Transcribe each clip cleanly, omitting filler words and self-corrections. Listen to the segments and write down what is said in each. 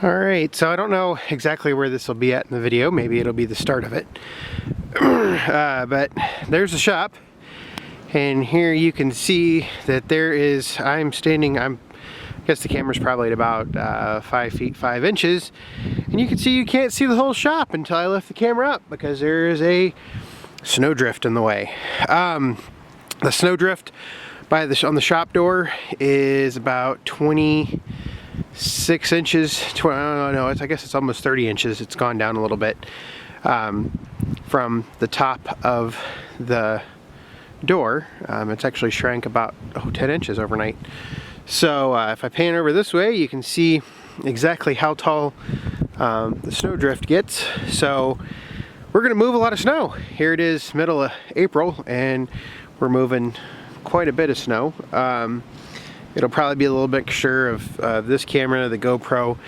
Alright, so I don't know exactly where this will be at in the video. Maybe it'll be the start of it. But there's the shop. And here you can see that there is, I guess the camera's probably at about 5 feet 5 inches. And you can see you can't see the whole shop until I lift the camera up because there is a snowdrift in the way. The snowdrift on the shop door is about 26 inches, I guess it's almost 30 inches. It's gone down a little bit from the top of the door. It's actually shrank about 10 inches overnight. So if I pan over this way, you can see exactly how tall the snowdrift gets. So we're going to move a lot of snow. Here it is, middle of April, and we're moving quite a bit of snow. It'll probably be a little mixture of this camera, the GoPro.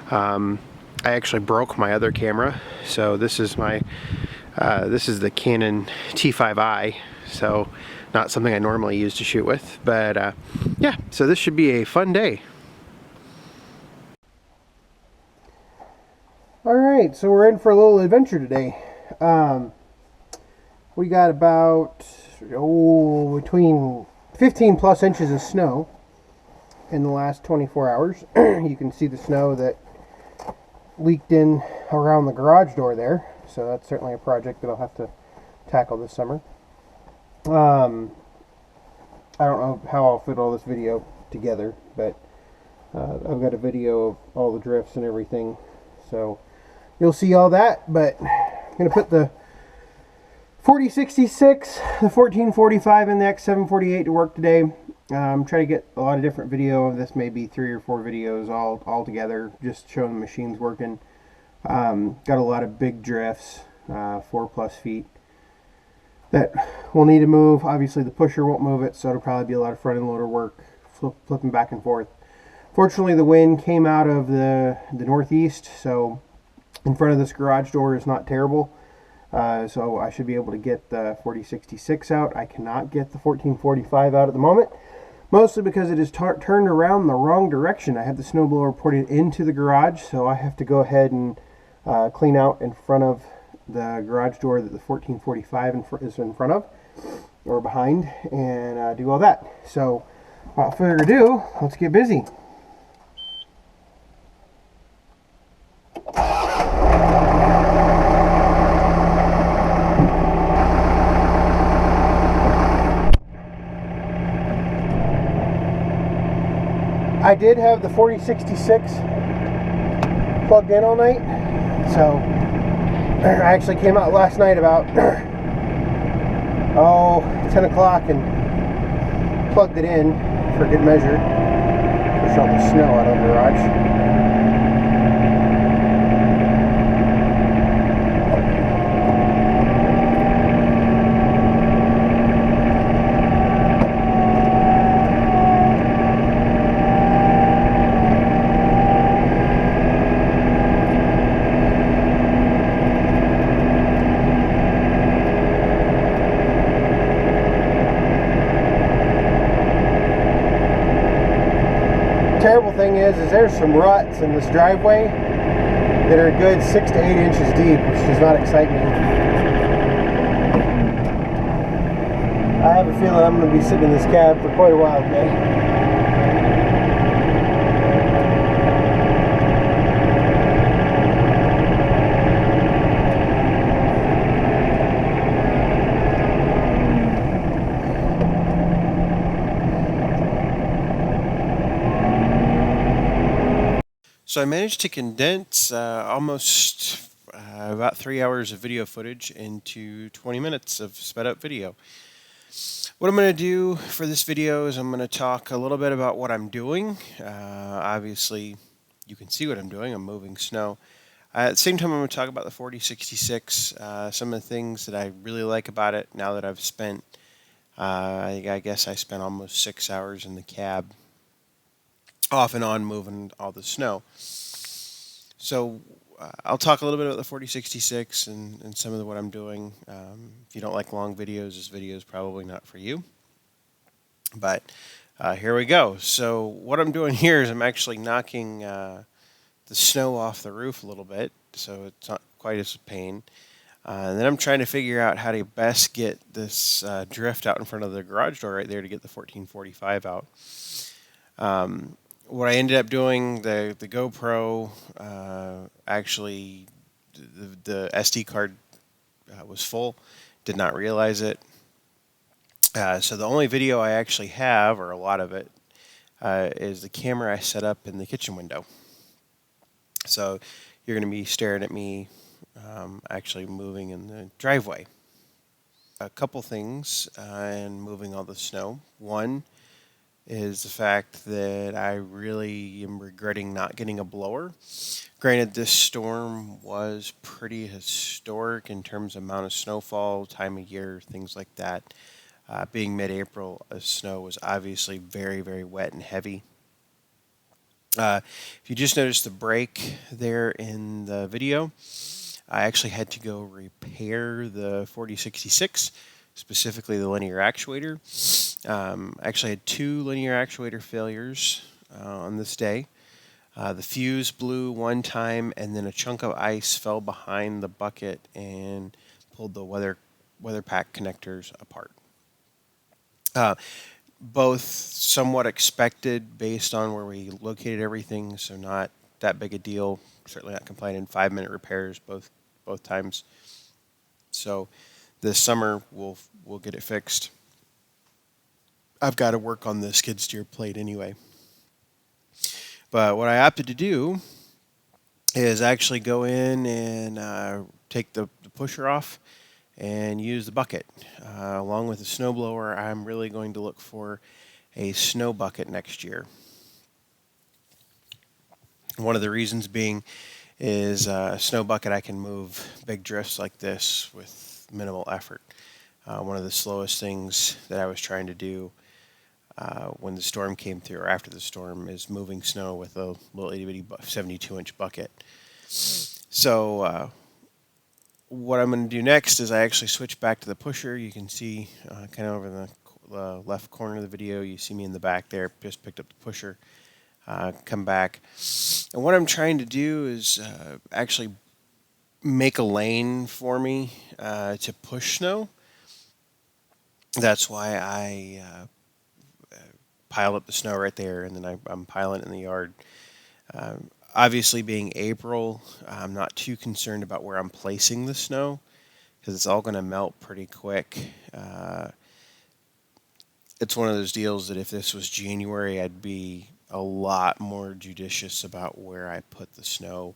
I actually broke my other camera, so this is the Canon T5i, so not something I normally use to shoot with, but yeah, so this should be a fun day. Alright, so we're in for a little adventure today. We got about between 15 plus inches of snow in the last 24 hours. You can see the snow that leaked in around the garage door there, so that's certainly a project that I'll have to tackle this summer. I don't know how I'll fit all this video together, but I've got a video of all the drifts and everything, so you'll see all that. But I'm going to put the 4066, the 1445, and the X748 to work today. Try to get a lot of different video of this, maybe 3 or 4 videos all together, just showing the machines working. Got a lot of big drifts, 4+ feet, that we'll need to move. Obviously the pusher won't move it, so it'll probably be a lot of front end loader work, flipping back and forth. Fortunately, the wind came out of the northeast, so in front of this garage door is not terrible. So I should be able to get the 4066 out. I cannot get the 1445 out at the moment, mostly because it is turned around the wrong direction. I have the snowblower ported into the garage, so I have to go ahead and clean out in front of the garage door that the 1445 is in front of, or behind, and do all that. So without further ado, let's get busy. I did have the 4066 plugged in all night, so I actually came out last night about 10 o'clock and plugged it in for good measure. Push all the snow out of the garage. Terrible thing is there's some ruts in this driveway that are a good 6 to 8 inches deep, which does not excite me. I have a feeling I'm going to be sitting in this cab for quite a while today. So I managed to condense almost about 3 hours of video footage into 20 minutes of sped up video. What I'm going to do for this video is I'm going to talk a little bit about what I'm doing. Obviously, you can see what I'm doing. I'm moving snow. At the same time, I'm going to talk about the 4066, some of the things that I really like about it now that I've spent, I guess I spent almost 6 hours in the cab, off and on, moving all the snow. So I'll talk a little bit about the 4066 and some of what I'm doing. If you don't like long videos, this video is probably not for you. But here we go. So what I'm doing here is I'm actually knocking the snow off the roof a little bit, so it's not quite as a pain. And then I'm trying to figure out how to best get this drift out in front of the garage door right there to get the 1445 out. What I ended up doing, the GoPro actually, the SD card was full, did not realize it. So the only video I actually have, or a lot of it, is the camera I set up in the kitchen window. So you're going to be staring at me actually moving in the driveway. A couple things in moving all the snow. One is the fact that I really am regretting not getting a blower. Granted, this storm was pretty historic in terms of amount of snowfall, time of year, things like that. Being mid-April, snow was obviously very, very wet and heavy. If you just noticed the break there in the video, I actually had to go repair the 4066, specifically the linear actuator. I actually had 2 linear actuator failures on this day. The fuse blew one time, and then a chunk of ice fell behind the bucket and pulled the weather pack connectors apart. Uh, Both somewhat expected based on where we located everything, so not that big a deal. Certainly not complaining. 5-minute repairs both times. So this summer we'll get it fixed. I've got to work on the skid steer plate anyway. But what I opted to do is actually go in and take the pusher off and use the bucket. Along with the snowblower, I'm really going to look for a snow bucket next year. One of the reasons being is a snow bucket I can move big drifts like this with minimal effort. One of the slowest things that I was trying to do when the storm came through or after the storm is moving snow with a little itty bitty 72-inch bucket. So what I'm going to do next is I actually switch back to the pusher. You can see kind of over in the left corner of the video, you see me in the back there, just picked up the pusher, come back. And what I'm trying to do is actually make a lane for me to push snow. That's why I pile up the snow right there, and then I'm piling it in the yard. Obviously, being April, I'm not too concerned about where I'm placing the snow because it's all going to melt pretty quick. It's one of those deals that if this was January, I'd be a lot more judicious about where I put the snow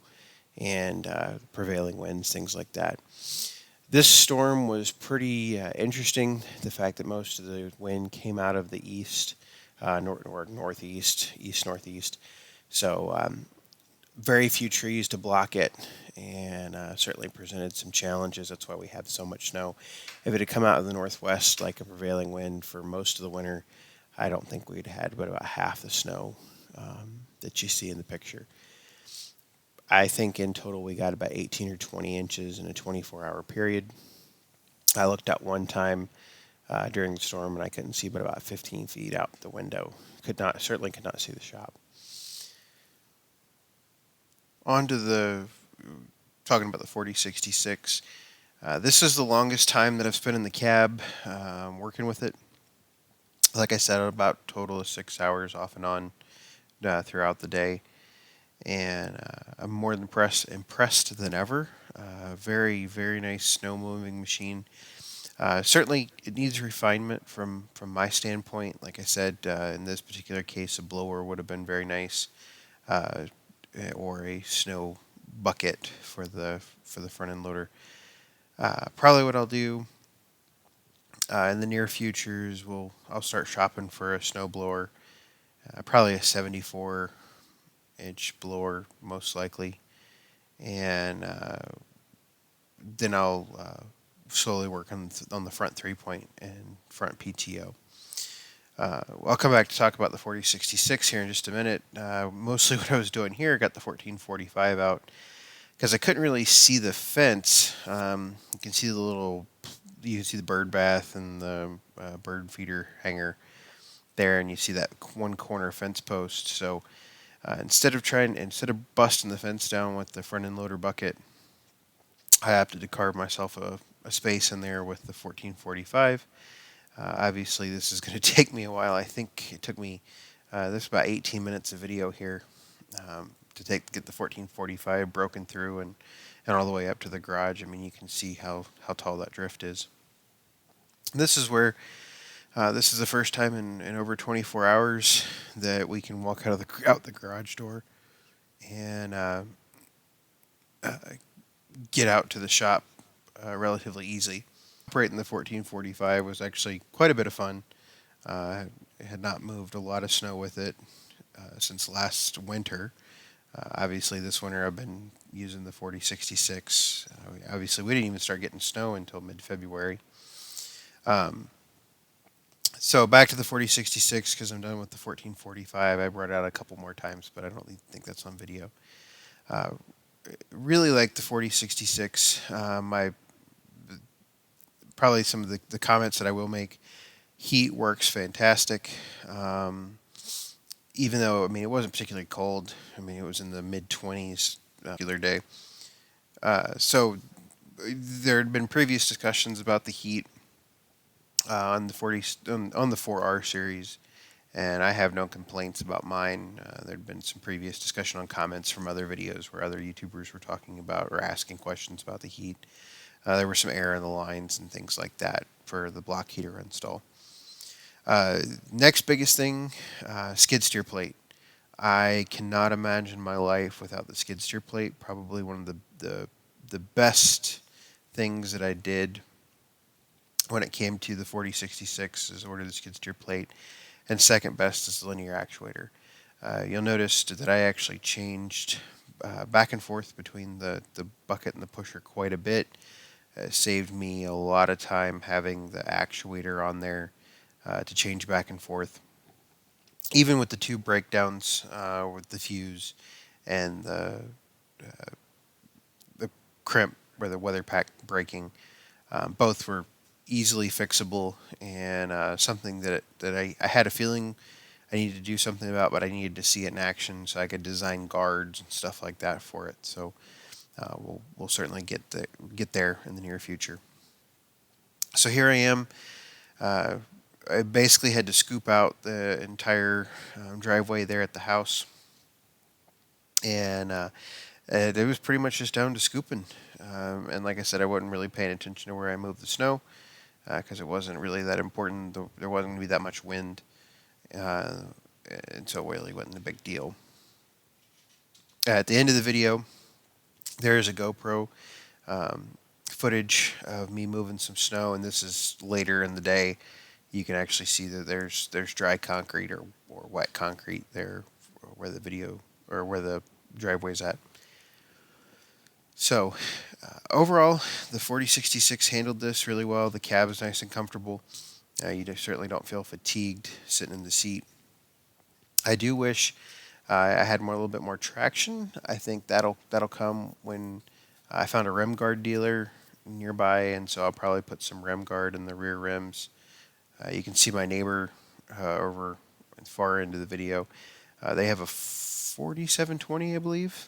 and prevailing winds, things like that. This storm was pretty interesting. The fact that most of the wind came out of the east, northeast, east northeast. So very few trees to block it, and certainly presented some challenges. That's why we have so much snow. If it had come out of the northwest like a prevailing wind for most of the winter, I don't think we'd had but about half the snow that you see in the picture. I think in total we got about 18 or 20 inches in a 24-hour period. I looked out one time during the storm and I couldn't see but about 15 feet out the window. Certainly could not see the shop. On to talking about the 4066. This is the longest time that I've spent in the cab working with it. Like I said, about a total of 6 hours off and on throughout the day. And I'm more than impressed than ever. Very, very nice snow moving machine. Certainly, it needs refinement from my standpoint. Like I said, in this particular case, a blower would have been very nice, or a snow bucket for the front end loader. Probably what I'll do in the near future is I'll start shopping for a snow blower, probably a 74-inch blower most likely, and then I'll slowly work on the front 3-point and front PTO. I'll come back to talk about the 4066 here in just a minute. Mostly what I was doing here, I got the 1445 out because I couldn't really see the fence. You can see the bird bath and the bird feeder hanger there, and you see that one corner fence post. So Instead of busting the fence down with the front end loader bucket, I opted to carve myself a space in there with the 1445. Obviously, this is going to take me a while. I think it took me this about 18 minutes of video here to get the 1445 broken through and all the way up to the garage. I mean, you can see how tall that drift is. This is where this is the first time in over 24 hours that we can walk out the garage door and get out to the shop relatively easy. Operating the 1445 was actually quite a bit of fun. I had not moved a lot of snow with it since last winter. Obviously, this winter I've been using the 4066. Obviously, we didn't even start getting snow until mid-February. So back to the 4066 because I'm done with the 1445. I brought it out a couple more times, but I don't think that's on video. Really like the 4066. Probably some of the comments that I will make. Heat works fantastic. Even though, I mean, it wasn't particularly cold. I mean, it was in the mid-20s regular day. So there had been previous discussions about the heat on the 4R series, and I have no complaints about mine. There had been some previous discussion on comments from other videos where other YouTubers were talking about or asking questions about the heat. There were some air in the lines and things like that for the block heater install. Next biggest thing, skid steer plate. I cannot imagine my life without the skid steer plate. Probably one of the best things that I did when it came to the 4066 is order the skid steer plate, and second best is the linear actuator. You'll notice that I actually changed back and forth between the bucket and the pusher quite a bit. It saved me a lot of time having the actuator on there to change back and forth. Even with the two breakdowns with the fuse and the crimp or the weather pack breaking, both were easily fixable and something that I had a feeling I needed to do something about, but I needed to see it in action so I could design guards and stuff like that for it. So we'll certainly get there in the near future. So here I am. I basically had to scoop out the entire driveway there at the house, and it was pretty much just down to scooping. And like I said, I wasn't really paying attention to where I moved the snow because it wasn't really that important. There wasn't going to be that much wind, and so it really wasn't a big deal. At the end of the video, there is a GoPro footage of me moving some snow, and this is later in the day. You can actually see that there's dry concrete or wet concrete there where the video or where the driveway's at. So overall, the 4066 handled this really well. The cab is nice and comfortable. You certainly don't feel fatigued sitting in the seat. I do wish I had a little bit more traction. I think that'll come when I found a rim guard dealer nearby, and so I'll probably put some rim guard in the rear rims. You can see my neighbor over at the far end of the video. They have a 4720, I believe.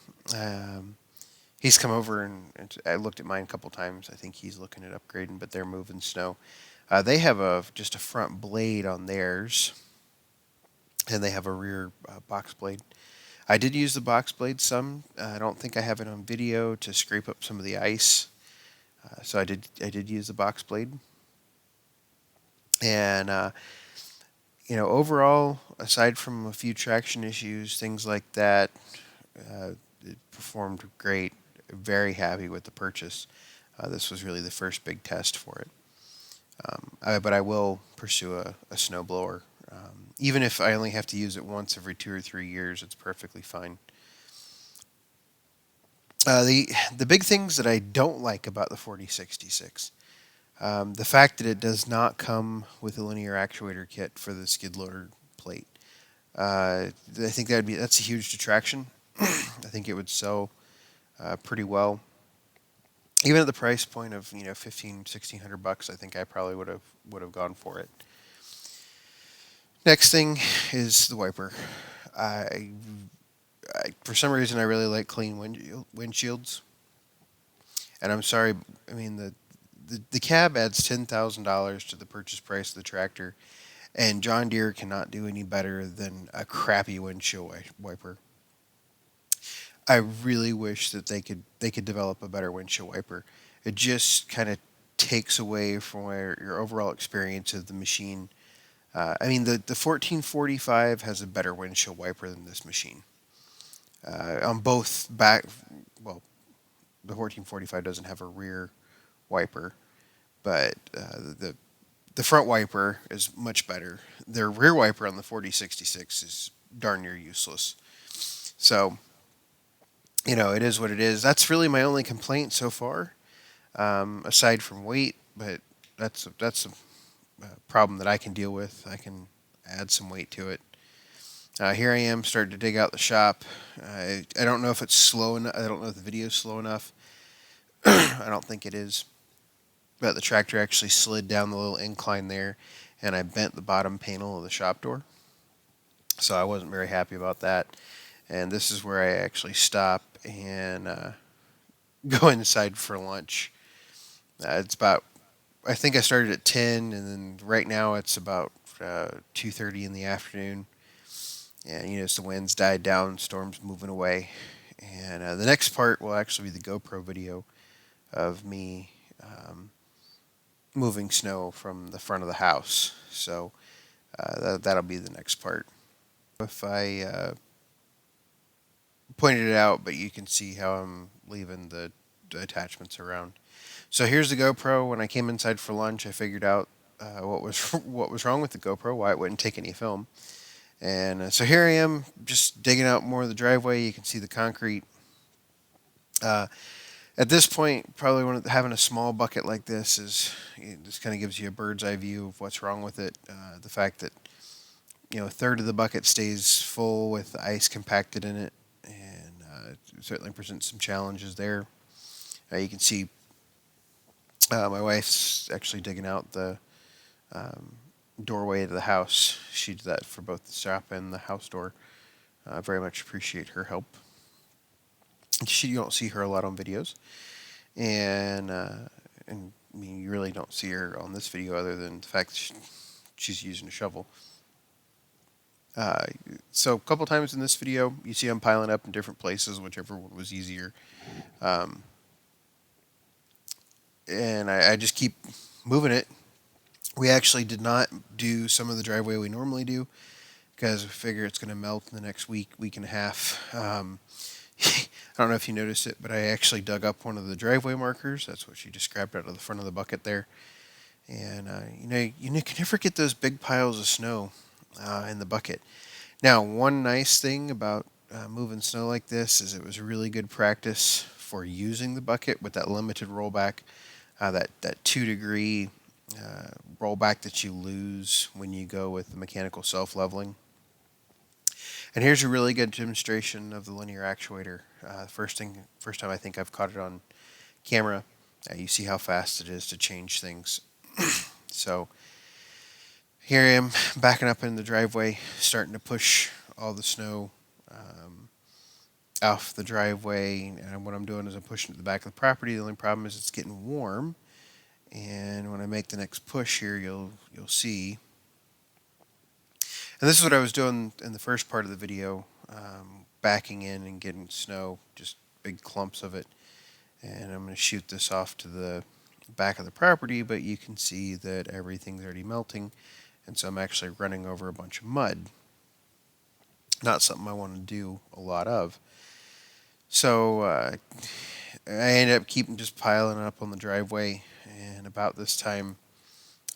He's come over and I looked at mine a couple times. I think he's looking at upgrading, but they're moving snow. They have just a front blade on theirs, and they have a rear box blade. I did use the box blade some. I don't think I have it on video to scrape up some of the ice. So I did use the box blade. And, overall, aside from a few traction issues, things like that, it performed great. Very happy with the purchase. This was really the first big test for it. But I will pursue a snowblower. Even if I only have to use it once every 2 or 3 years, it's perfectly fine. The big things that I don't like about the 4066, the fact that it does not come with a linear actuator kit for the skid loader plate. I think that's a huge detraction. I think it would sell pretty well. Even at the price point of $1,500-$1,600, I think I probably would have gone for it. Next thing is the wiper. for some reason, I really like clean windshields. And I'm sorry, I mean, the cab adds $10,000 to the purchase price of the tractor, and John Deere cannot do any better than a crappy windshield wiper. I really wish that they could develop a better windshield wiper. It just kind of takes away from your overall experience of the machine. I mean, the 1445 has a better windshield wiper than this machine. On both back, well, the 1445 doesn't have a rear wiper, but the front wiper is much better. Their rear wiper on the 4066 is darn near useless. So, it is what it is. That's really my only complaint so far, aside from weight. But that's a problem that I can deal with. I can add some weight to it. Here I am starting to dig out the shop. I don't know if it's slow enough. I don't know if the video is slow enough. I don't think it is. But the tractor actually slid down the little incline there, and I bent the bottom panel of the shop door. So I wasn't very happy about that. And this is where I actually stop and go inside for lunch. It's about, I think I started at 10, and then right now it's about 2:30 in the afternoon. And, as the winds died down, storm's moving away. And the next part will actually be the GoPro video of me moving snow from the front of the house. So that'll be the next part. If I pointed it out, but you can see how I'm leaving the attachments around. So here's the GoPro. When I came inside for lunch, I figured out what was wrong with the GoPro, why it wouldn't take any film. And so here I am, just digging out more of the driveway. You can see the concrete. At this point, probably having a small bucket like this this kind of gives you a bird's eye view of what's wrong with it. The fact that a third of the bucket stays full with ice compacted in it, and it certainly presents some challenges there. You can see my wife's actually digging out the doorway to the house. She did that for both the shop and the house door. I very much appreciate her help. You don't see her a lot on videos, and I mean, you really don't see her on this video other than the fact that she's using a shovel. So a couple times in this video, you see I'm piling up in different places, whichever one was easier. And I just keep moving it. We actually did not do some of the driveway we normally do because we figure it's going to melt in the next week and a half. I don't know if you noticed it, but I actually dug up one of the driveway markers. That's what she just grabbed out of the front of the bucket there. And, you can never get those big piles of snow in the bucket. Now, one nice thing about moving snow like this is it was really good practice for using the bucket with that limited rollback, that 2-degree rollback that you lose when you go with the mechanical self-leveling. And here's a really good demonstration of the linear actuator. First time I think I've caught it on camera. You see how fast it is to change things. So here I am backing up in the driveway, starting to push all the snow off the driveway. And what I'm doing is I'm pushing it to the back of the property. The only problem is it's getting warm. And when I make the next push here, you'll see. And this is what I was doing in the first part of the video, backing in and getting snow, just big clumps of it. And I'm going to shoot this off to the back of the property, but you can see that everything's already melting. And so I'm actually running over a bunch of mud. Not something I want to do a lot of. So I ended up just piling it up on the driveway. And about this time,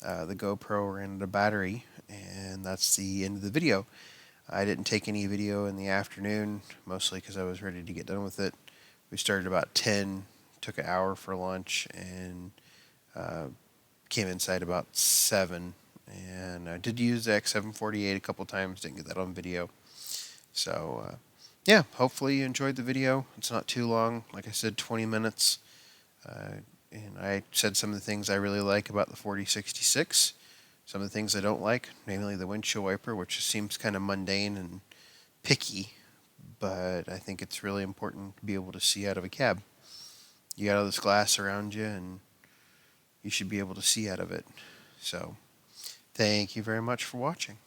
the GoPro ran out of battery. And that's the end of the video. I didn't take any video in the afternoon, mostly because I was ready to get done with it. We started about 10, took an hour for lunch, and came inside about 7. And I did use the X748 a couple times, didn't get that on video. So, yeah, hopefully you enjoyed the video. It's not too long, like I said, 20 minutes. And I said some of the things I really like about the 4066. Some of the things I don't like, namely the windshield wiper, which seems kind of mundane and picky, but I think it's really important to be able to see out of a cab. You got all this glass around you, and you should be able to see out of it. So, thank you very much for watching.